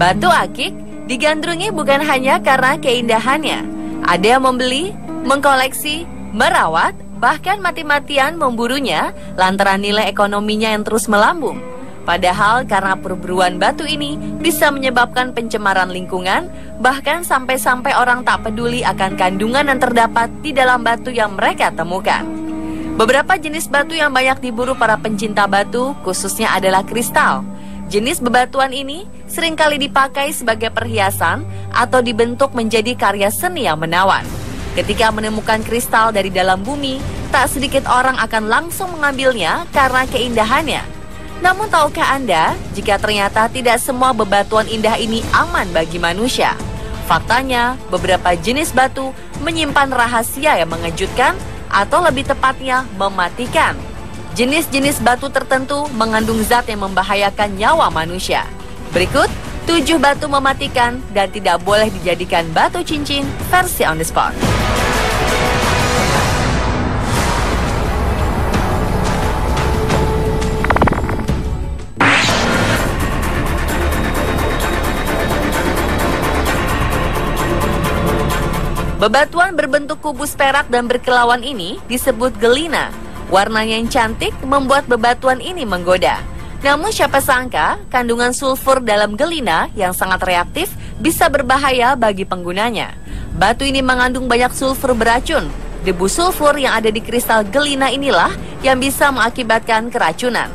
Batu akik digandrungi bukan hanya karena keindahannya. Ada yang membeli, mengkoleksi, merawat, bahkan mati-matian memburunya lantaran nilai ekonominya yang terus melambung. Padahal karena perburuan batu ini bisa menyebabkan pencemaran lingkungan, bahkan sampai-sampai orang tak peduli akan kandungan yang terdapat di dalam batu yang mereka temukan. Beberapa jenis batu yang banyak diburu para pencinta batu khususnya adalah kristal. Jenis bebatuan ini seringkali dipakai sebagai perhiasan atau dibentuk menjadi karya seni yang menawan. Ketika menemukan kristal dari dalam bumi, tak sedikit orang akan langsung mengambilnya karena keindahannya. Namun tahukah Anda, jika ternyata tidak semua bebatuan indah ini aman bagi manusia? Faktanya, beberapa jenis batu menyimpan rahasia yang mengejutkan atau lebih tepatnya mematikan. Jenis-jenis batu tertentu mengandung zat yang membahayakan nyawa manusia. Berikut 7 batu mematikan dan tidak boleh dijadikan batu cincin versi on the spot. Bebatuan berbentuk kubus perak dan berkilauan ini disebut gelina. Warnanya yang cantik membuat bebatuan ini menggoda. Namun siapa sangka kandungan sulfur dalam gelina yang sangat reaktif bisa berbahaya bagi penggunanya. Batu ini mengandung banyak sulfur beracun. Debu sulfur yang ada di kristal gelina inilah yang bisa mengakibatkan keracunan.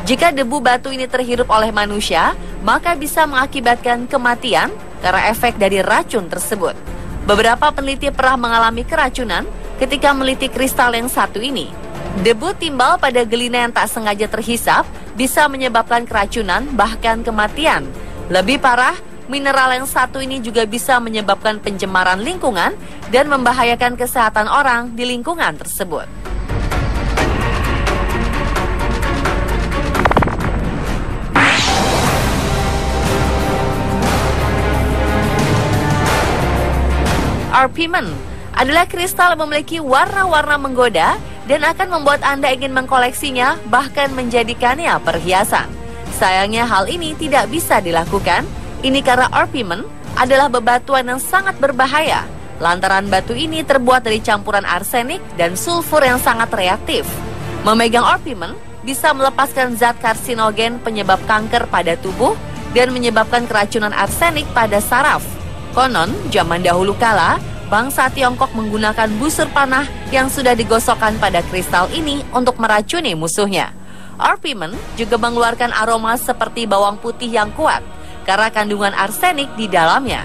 Jika debu batu ini terhirup oleh manusia, maka bisa mengakibatkan kematian karena efek dari racun tersebut. Beberapa peneliti pernah mengalami keracunan ketika meneliti kristal yang satu ini. Debu timbal pada gelina yang tak sengaja terhisap bisa menyebabkan keracunan bahkan kematian. Lebih parah, mineral yang satu ini juga bisa menyebabkan pencemaran lingkungan dan membahayakan kesehatan orang di lingkungan tersebut. Orpiment adalah kristal yang memiliki warna-warna menggoda dan akan membuat Anda ingin mengkoleksinya, bahkan menjadikannya perhiasan. Sayangnya hal ini tidak bisa dilakukan. Ini karena orpiment adalah bebatuan yang sangat berbahaya. Lantaran batu ini terbuat dari campuran arsenik dan sulfur yang sangat reaktif. Memegang orpiment bisa melepaskan zat karsinogen penyebab kanker pada tubuh dan menyebabkan keracunan arsenik pada saraf. Konon, zaman dahulu kala, bangsa Tiongkok menggunakan busur panah yang sudah digosokkan pada kristal ini untuk meracuni musuhnya. Orpiment juga mengeluarkan aroma seperti bawang putih yang kuat karena kandungan arsenik di dalamnya.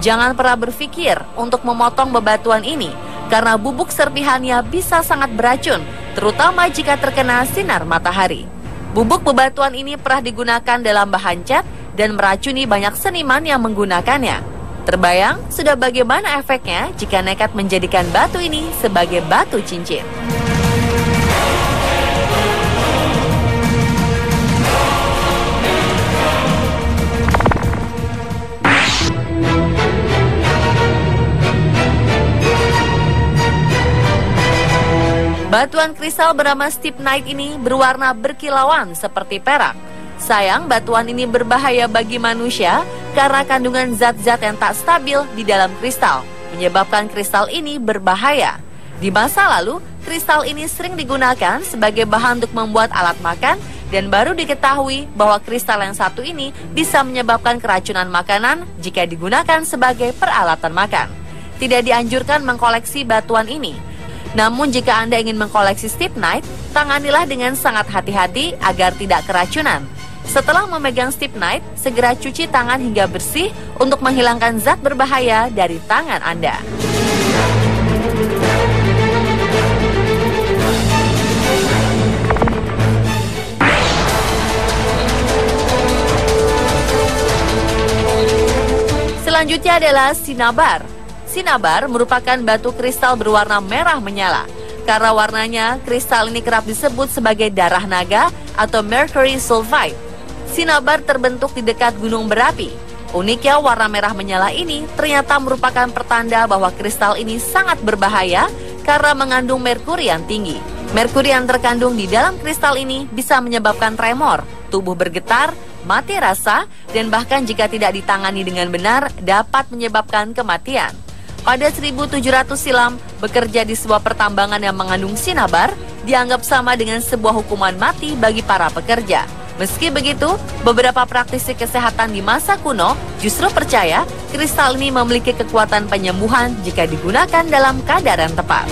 Jangan pernah berpikir untuk memotong bebatuan ini karena bubuk serpihannya bisa sangat beracun, terutama jika terkena sinar matahari. Bubuk bebatuan ini pernah digunakan dalam bahan cat dan meracuni banyak seniman yang menggunakannya. Terbayang sudah bagaimana efeknya jika nekat menjadikan batu ini sebagai batu cincin. Batuan kristal bernama stibnite ini berwarna berkilauan seperti perak. Sayang, batuan ini berbahaya bagi manusia karena kandungan zat-zat yang tak stabil di dalam kristal, menyebabkan kristal ini berbahaya. Di masa lalu, kristal ini sering digunakan sebagai bahan untuk membuat alat makan dan baru diketahui bahwa kristal yang satu ini bisa menyebabkan keracunan makanan jika digunakan sebagai peralatan makan. Tidak dianjurkan mengkoleksi batuan ini. Namun jika Anda ingin mengkoleksi stibnite, tanganilah dengan sangat hati-hati agar tidak keracunan. Setelah memegang stibnite, segera cuci tangan hingga bersih untuk menghilangkan zat berbahaya dari tangan Anda. Selanjutnya adalah sinabar. Sinabar merupakan batu kristal berwarna merah menyala. Karena warnanya, kristal ini kerap disebut sebagai darah naga atau mercury sulfide. Sinabar terbentuk di dekat gunung berapi. Uniknya warna merah menyala ini ternyata merupakan pertanda bahwa kristal ini sangat berbahaya karena mengandung merkuri yang tinggi. Merkuri yang terkandung di dalam kristal ini bisa menyebabkan tremor, tubuh bergetar, mati rasa, dan bahkan jika tidak ditangani dengan benar dapat menyebabkan kematian. Pada 1700 silam, bekerja di sebuah pertambangan yang mengandung sinabar dianggap sama dengan sebuah hukuman mati bagi para pekerja. Meski begitu, beberapa praktisi kesehatan di masa kuno justru percaya kristal ini memiliki kekuatan penyembuhan jika digunakan dalam kadar yang tepat.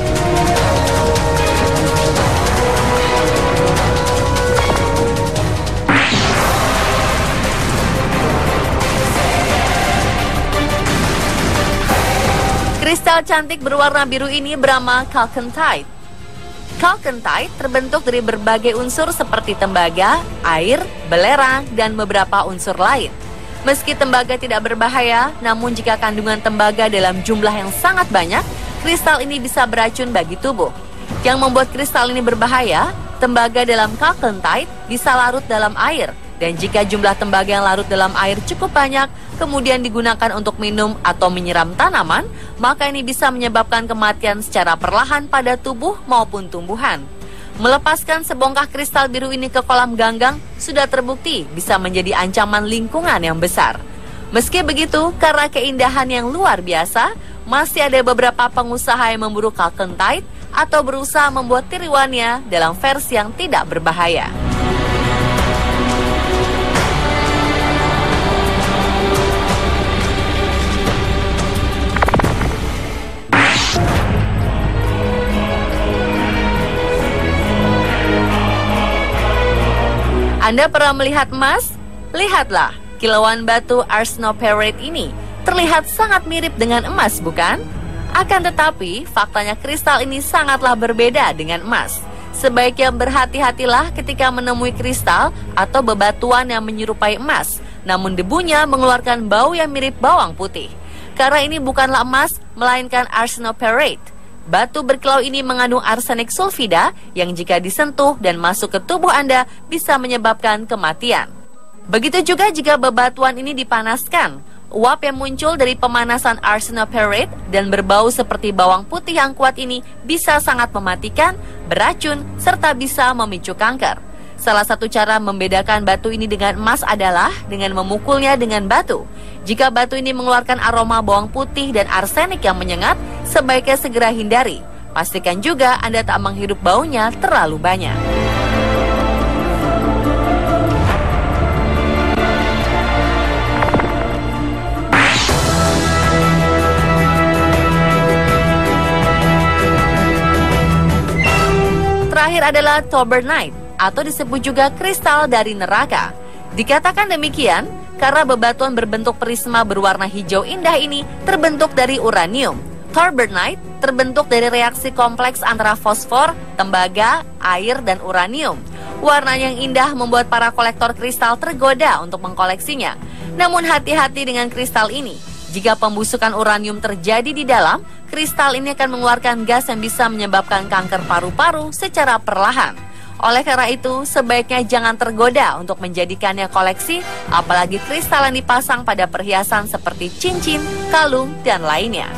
Kristal cantik berwarna biru ini bernama chalcantite. Chalcantite terbentuk dari berbagai unsur seperti tembaga, air, belerang, dan beberapa unsur lain. Meski tembaga tidak berbahaya, namun jika kandungan tembaga dalam jumlah yang sangat banyak, kristal ini bisa beracun bagi tubuh. Yang membuat kristal ini berbahaya, tembaga dalam chalcantite bisa larut dalam air. Dan jika jumlah tembaga yang larut dalam air cukup banyak, kemudian digunakan untuk minum atau menyiram tanaman, maka ini bisa menyebabkan kematian secara perlahan pada tubuh maupun tumbuhan. Melepaskan sebongkah kristal biru ini ke kolam ganggang sudah terbukti bisa menjadi ancaman lingkungan yang besar. Meski begitu, karena keindahan yang luar biasa, masih ada beberapa pengusaha yang memburu chalcantite atau berusaha membuat tiruannya dalam versi yang tidak berbahaya. Anda pernah melihat emas? Lihatlah, kilauan batu arsenoperite ini terlihat sangat mirip dengan emas, bukan? Akan tetapi, faktanya kristal ini sangatlah berbeda dengan emas. Sebaiknya berhati-hatilah ketika menemui kristal atau bebatuan yang menyerupai emas, namun debunya mengeluarkan bau yang mirip bawang putih. Karena ini bukanlah emas, melainkan arsenoperite. Batu berkilau ini mengandung arsenik sulfida yang jika disentuh dan masuk ke tubuh Anda bisa menyebabkan kematian. Begitu juga jika bebatuan ini dipanaskan. Uap yang muncul dari pemanasan arsenoperite dan berbau seperti bawang putih yang kuat ini bisa sangat mematikan, beracun, serta bisa memicu kanker. Salah satu cara membedakan batu ini dengan emas adalah dengan memukulnya dengan batu. Jika batu ini mengeluarkan aroma bawang putih dan arsenik yang menyengat, sebaiknya segera hindari. Pastikan juga Anda tak menghirup baunya terlalu banyak. Terakhir adalah Taubergnite, atau disebut juga kristal dari neraka. Dikatakan demikian karena bebatuan berbentuk prisma berwarna hijau indah ini terbentuk dari uranium. Taubergnite terbentuk dari reaksi kompleks antara fosfor, tembaga, air, dan uranium. Warna yang indah membuat para kolektor kristal tergoda untuk mengkoleksinya. Namun hati-hati dengan kristal ini. Jika pembusukan uranium terjadi di dalam, kristal ini akan mengeluarkan gas yang bisa menyebabkan kanker paru-paru secara perlahan. Oleh karena itu, sebaiknya jangan tergoda untuk menjadikannya koleksi, apalagi kristal yang dipasang pada perhiasan seperti cincin, kalung, dan lainnya.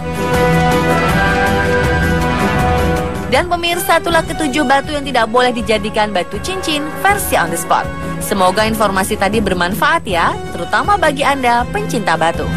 Dan pemirsa, itulah ketujuh batu yang tidak boleh dijadikan batu cincin versi on the spot. Semoga informasi tadi bermanfaat ya, terutama bagi Anda pencinta batu.